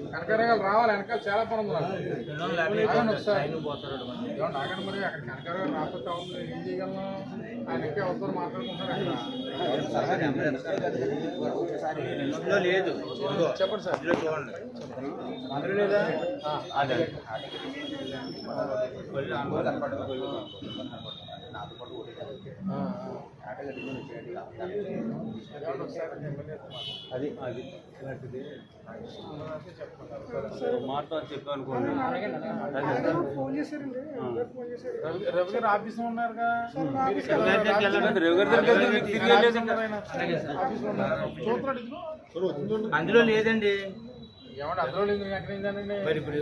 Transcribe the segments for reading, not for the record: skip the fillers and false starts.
కనకరాలు రావాలి వెనకాల చాలా పని ఉంది నాగండి మరి అక్కడ కనకరాలు రాకపోతే అవుతుంది ఏం చేయగలను ఆయన ఎక్కే అవుతారు మాట్లాడుకుంటారు అక్కడ లేదు చెప్పండి సార్ చూడండి అందులో లేదా అదే అది అది మాతో చెప్పు అనుకోండి రవి గారు ఆఫీస్ లో ఉన్నారుగా అందులో లేదండి ఏమంటే అందులో లేదు ఎక్కడైందానండి మరి ఇప్పుడు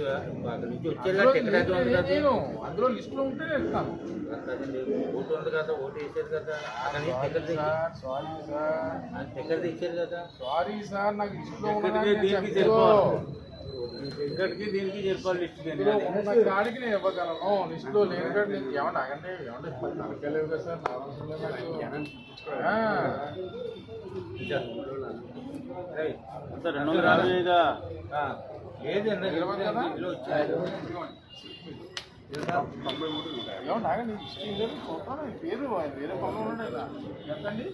అందులో లిస్ట్ లో ఉంటే ఇస్తాను ఓటు ఉంది కదా ఓటు వేసారు కదా సారీ సార్ ఎక్కడిది ఇచ్చారు కదా సారీ సార్ నాకు లిస్ట్ లో ఎక్కడికి దీనికి చెప్పాలి లిస్ట్ ఉన్న కాడికి నేను ఇవ్వగలను లిస్ట్ లో లేని కాడి నేను ఏమన్నా ఆగండి ఏమంటే తనకెళ్ళేవు కదా సార్ నా అవసరం లేదు ఏమన్నా ఆగండి లిస్ట్ చూస్తాను పేరు వేరే పనులు ఉన్నాయి ఎంతండి